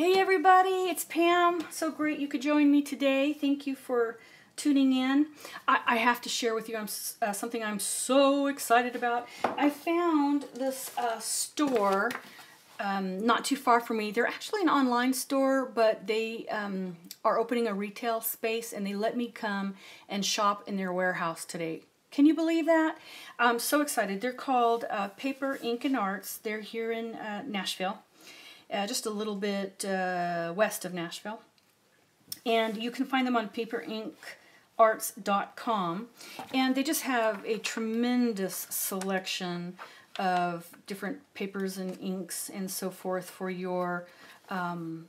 Hey everybody, it's Pam. So great you could join me today. Thank you for tuning in. I have to share with you something I'm so excited about. I found this store not too far from me. They're actually an online store, but they are opening a retail space and they let me come and shop in their warehouse today. Can you believe that? I'm so excited. They're called Paper, Ink, and Arts. They're here in Nashville. Just a little bit west of Nashville. And you can find them on paperinkarts.com. And they just have a tremendous selection of different papers and inks and so forth for your art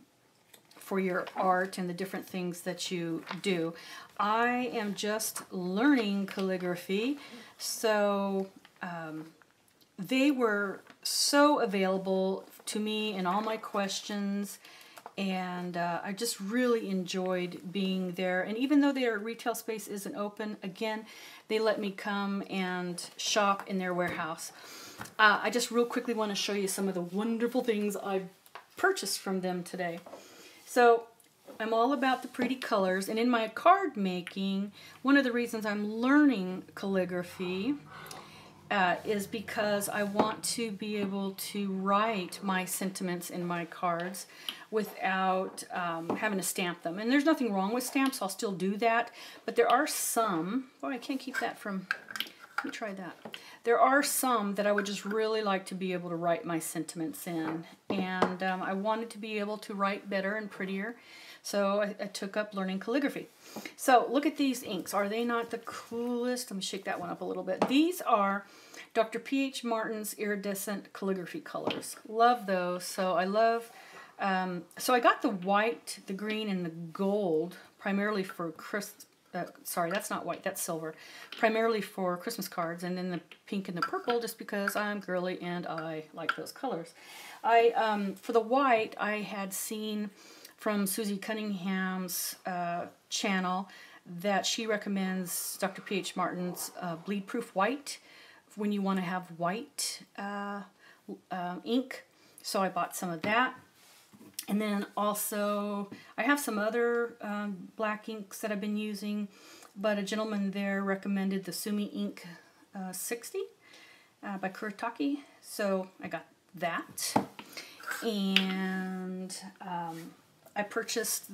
and the different things that you do. I am just learning calligraphy, so they were so available to me in all my questions, and I just really enjoyed being there. And even though their retail space isn't open, again, they let me come and shop in their warehouse. I just real quickly want to show you some of the wonderful things I purchased from them today. So I'm all about the pretty colors, and in my card making, one of the reasons I'm learning calligraphy is because I want to be able to write my sentiments in my cards without having to stamp them. And there's nothing wrong with stamps, I'll still do that, but there are some, oh, I can't keep that from, let me try that. There are some that I would just really like to be able to write my sentiments in, and I wanted to be able to write better and prettier, so I took up learning calligraphy. So look at these inks. Are they not the coolest? Let me shake that one up a little bit. These are Dr. P.H. Martin's iridescent calligraphy colors. Love those. So I love, so I got the white, the green, and the gold primarily for sorry, that's not white, that's silver. Primarily for Christmas cards, and then the pink and the purple just because I'm girly and I like those colors. For the white, I had seen from Susie Cunningham's channel that she recommends Dr. P.H. Martin's bleed proof white when you want to have white ink. So I bought some of that. And then also I have some other black inks that I've been using, but a gentleman there recommended the Sumi Ink 60 by Kuretake. So I got that. And I purchased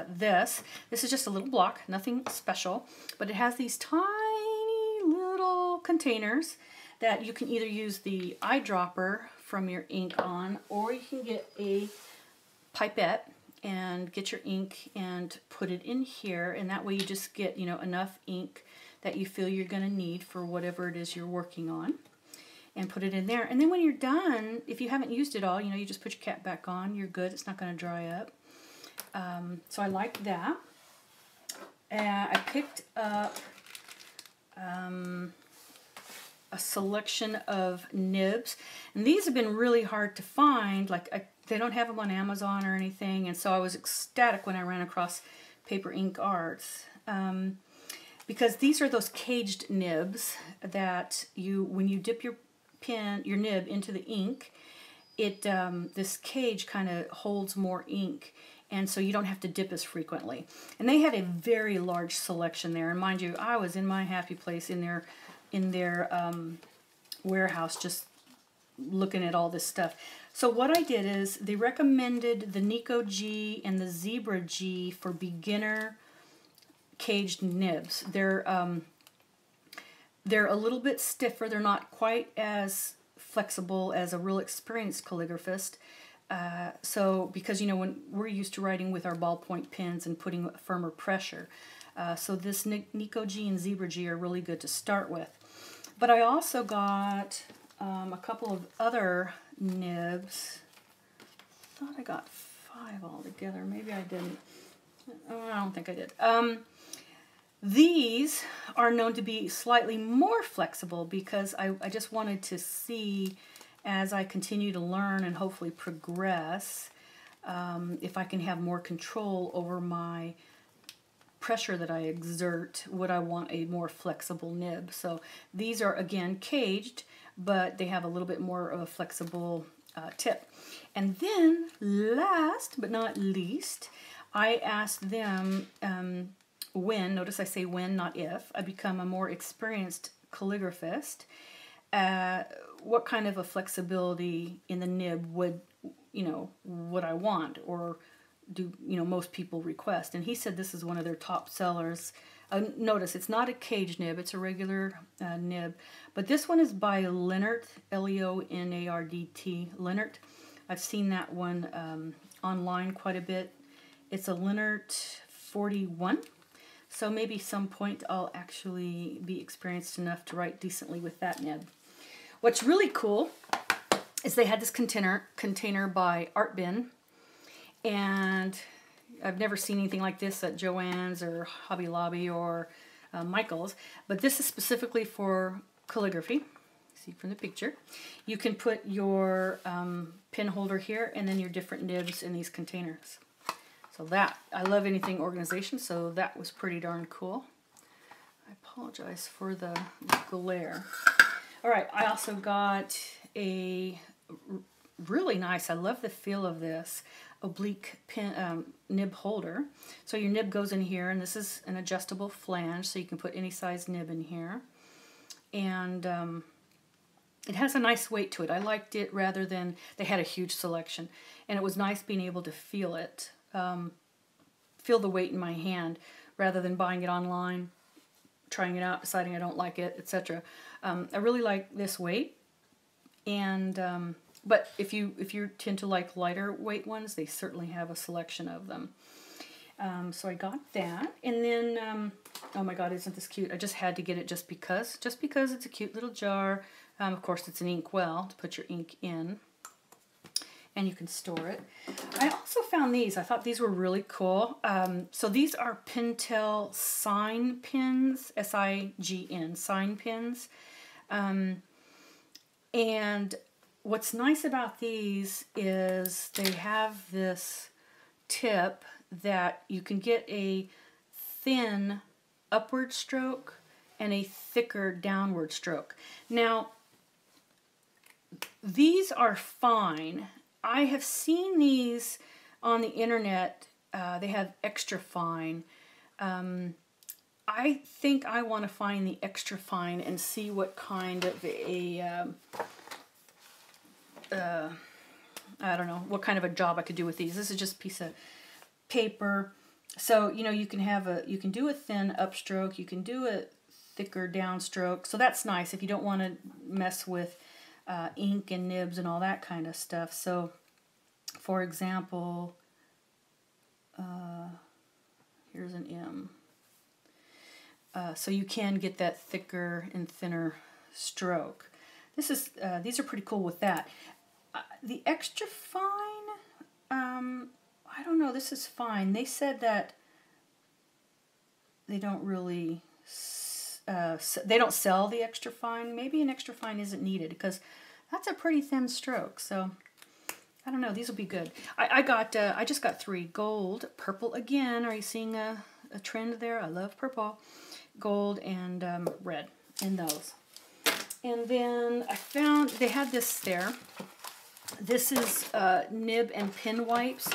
this. This is just a little block, nothing special, but it has these tiny little containers that you can either use the eyedropper from your ink on, or you can get a pipette and get your ink and put it in here, and that way you just get, you know, enough ink that you feel you're going to need for whatever it is you're working on, and put it in there. And then when you're done, if you haven't used it all, you know, you just put your cap back on, you're good, it's not going to dry up. So I like that. I picked up a selection of nibs, and these have been really hard to find. Like they don't have them on Amazon or anything, and so I was ecstatic when I ran across Paper Ink Arts, because these are those caged nibs that when you dip your nib into the ink, this cage kind of holds more ink, and so you don't have to dip as frequently. And they had a very large selection there, and mind you, I was in my happy place in their warehouse just looking at all this stuff. So what I did is they recommended the Nico G and the Zebra G for beginner caged nibs. They're a little bit stiffer. They're not quite as flexible as a real experienced calligraphist. So because, you know, when we're used to writing with our ballpoint pens and putting firmer pressure. So this Nico G and Zebra G are really good to start with. But I also got a couple of other nibs. I thought I got 5 altogether. Maybe I didn't. Oh, I don't think I did. These are known to be slightly more flexible because I just wanted to see, as I continue to learn and hopefully progress, if I can have more control over my pressure that I exert, would I want a more flexible nib. So these are, again, caged, but they have a little bit more of a flexible tip. And then last but not least, I asked them when, notice I say when, not if, I become a more experienced calligraphist, what kind of a flexibility in the nib would I want, or do most people request. And he said this is one of their top sellers. Notice it's not a cage nib, it's a regular nib, but this one is by Leonard, Leonardt, Leonard. I've seen that one online quite a bit. It's a Leonard 41, so maybe some point I'll actually be experienced enough to write decently with that nib. What's really cool is they had this container by Art Bin, and I've never seen anything like this at Joann's or Hobby Lobby or Michael's, but this is specifically for calligraphy. See from the picture. You can put your pin holder here and then your different nibs in these containers. So I love anything organization, so that was pretty darn cool. I apologize for the glare. All right, I also got a really nice, I love the feel of this, oblique pin, nib holder. So your nib goes in here, and this is an adjustable flange, so you can put any size nib in here. And it has a nice weight to it. I liked it rather than, they had a huge selection. And it was nice being able to feel it, feel the weight in my hand, rather than buying it online, trying it out, deciding I don't like it, etc. I really like this weight. And but if you tend to like lighter weight ones, they certainly have a selection of them. So I got that, and then oh my God, isn't this cute? I just had to get it just because it's a cute little jar. Of course, it's an ink well to put your ink in, and you can store it. I also found these. I thought these were really cool. So these are Pentel sign pins, S-I-G-N, sign pins. And what's nice about these is they have this tip that you can get a thin upward stroke and a thicker downward stroke. Now, these are fine. I have seen these on the internet. They have extra fine. I think I want to find the extra fine and see what kind of a I don't know what kind of a job I could do with these. This is just a piece of paper, so you can do a thin upstroke, you can do a thicker downstroke. So that's nice if you don't want to mess with ink and nibs and all that kind of stuff. So, for example, here's an M. So you can get that thicker and thinner stroke. These are pretty cool with that. The extra fine, I don't know, this is fine. They said that they don't really, they don't sell the extra fine. Maybe an extra fine isn't needed because that's a pretty thin stroke. So I don't know, these will be good. I just got 3, gold, purple again. Are you seeing a trend there? I love purple, gold, and red in those. And then I found they had this there. This is nib and pin wipes.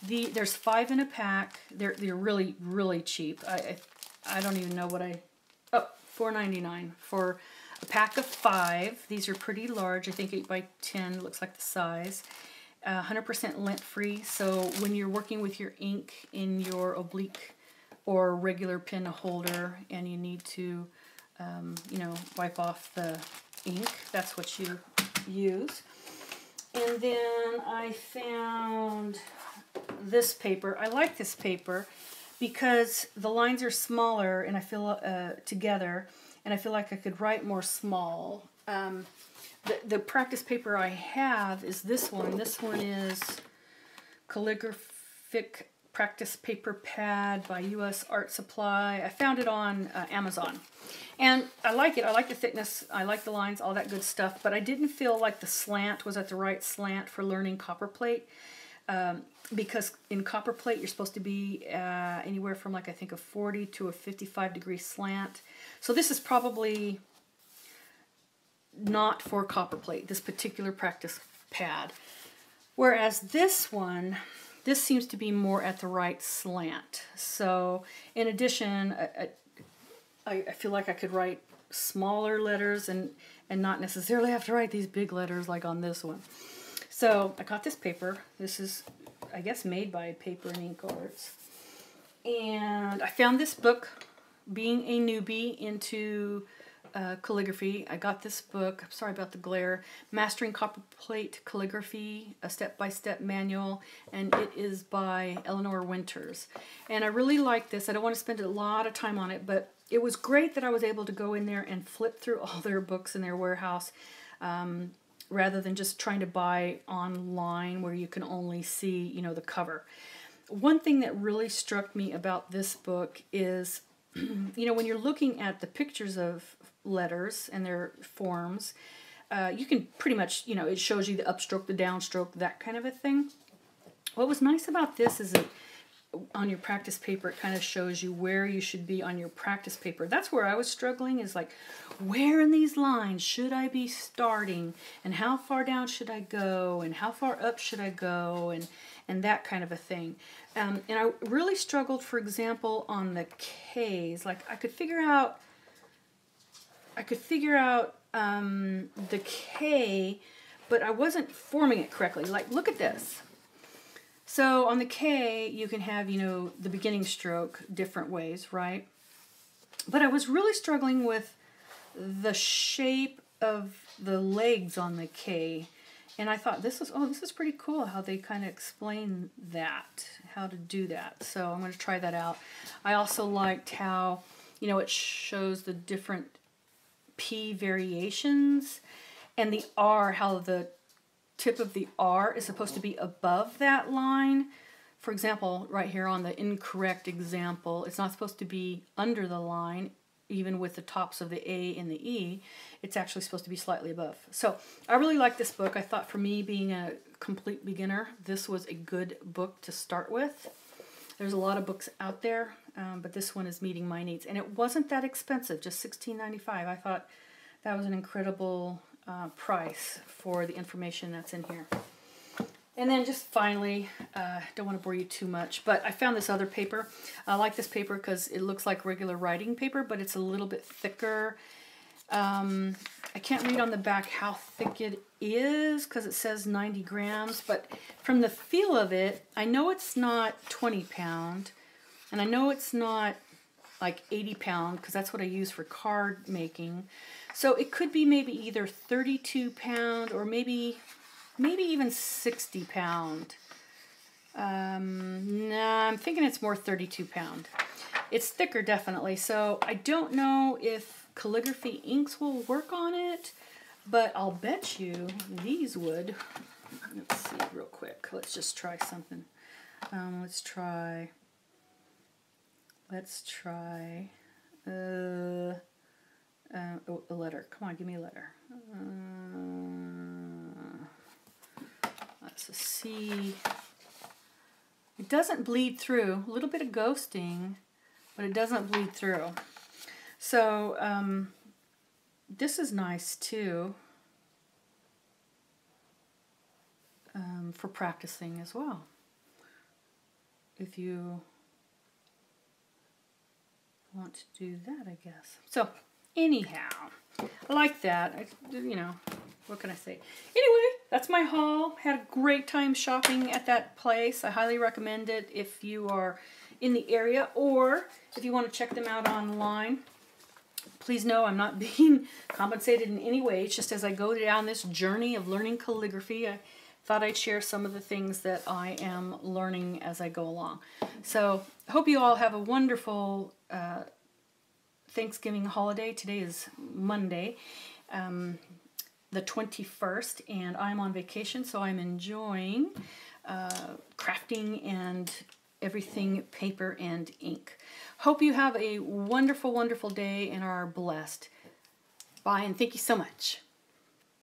There's 5 in a pack. They're really, really cheap. I don't even know what $4.99 for a pack of 5. These are pretty large. I think 8 by 10 looks like the size. 100% lint free. So when you're working with your ink in your oblique or regular pin holder and you need to wipe off the ink, that's what you use. And then I found this paper. I like this paper because the lines are smaller and I feel together, and I feel like I could write more small. The practice paper I have is this one. This one is Calligraphic Practice Paper Pad by U.S. Art Supply. I found it on Amazon. And I like it. I like the thickness. I like the lines, all that good stuff. But I didn't feel like the slant was at the right slant for learning copperplate. Because in copperplate, you're supposed to be anywhere from I think a 40 to a 55 degree slant. So this is probably not for copperplate, this particular practice pad. Whereas this one, this seems to be more at the right slant. So in addition, I feel like I could write smaller letters and not necessarily have to write these big letters like on this one. So I got this paper. This is, I guess, made by Paper and Ink Arts. And I found this book, being a newbie into calligraphy. I got this book, I'm sorry about the glare, Mastering Copperplate Calligraphy, a step-by-step manual, and it is by Eleanor Winters. And I really like this. I don't want to spend a lot of time on it, but it was great that I was able to go in there and flip through all their books in their warehouse, rather than just trying to buy online where you can only see, you know, the cover. One thing that really struck me about this book is, you know, when you're looking at the pictures of letters and their forms, you can pretty much, you know, it shows you the upstroke, the downstroke, that kind of a thing. What was nice about this is that on your practice paper, it kind of shows you where you should be on your practice paper. That's where I was struggling, is like, where in these lines should I be starting, and how far down should I go, and how far up should I go, and that kind of a thing. And I really struggled, for example, on the K's. Like, I could figure out the K, but I wasn't forming it correctly. Like, look at this. So on the K, you can have, you know, the beginning stroke different ways, right? But I was really struggling with the shape of the legs on the K. And I thought, this is pretty cool how they kind of explain that, how to do that. So I'm going to try that out. I also liked how, you know, it shows the different P variations, and the R, how the tip of the R is supposed to be above that line. For example, right here on the incorrect example, it's not supposed to be under the line, even with the tops of the A and the E. It's actually supposed to be slightly above. So I really like this book. I thought, for me, being a complete beginner, this was a good book to start with. There's a lot of books out there, but this one is meeting my needs. And it wasn't that expensive, just $16.95. I thought that was an incredible price for the information that's in here. And then just finally, don't want to bore you too much, but I found this other paper. I like this paper because it looks like regular writing paper, but it's a little bit thicker. I can't read on the back how thick it is because it says 90 grams, but from the feel of it, I know it's not 20 pound, and I know it's not like 80 pound because that's what I use for card making. So it could be maybe either 32 pound or maybe even 60 pound. Nah, I'm thinking it's more 32 pound. It's thicker, definitely. So I don't know if calligraphy inks will work on it, but I'll bet you these would. Let's see real quick. Let's just try something. Let's try a letter. Come on, give me a letter. That's a C. It doesn't bleed through. A little bit of ghosting, but it doesn't bleed through. So this is nice too, for practicing as well, if you want to do that, I guess. So anyhow, I like that. You know, what can I say? Anyway, that's my haul. Had a great time shopping at that place. I highly recommend it if you are in the area, or if you want to check them out online. Please know I'm not being compensated in any way. It's just as I go down this journey of learning calligraphy, I thought I'd share some of the things that I am learning as I go along. So I hope you all have a wonderful Thanksgiving holiday. Today is Monday, the 21st, and I'm on vacation, so I'm enjoying crafting and everything paper and ink. Hope you have a wonderful, wonderful day and are blessed. Bye, and thank you so much.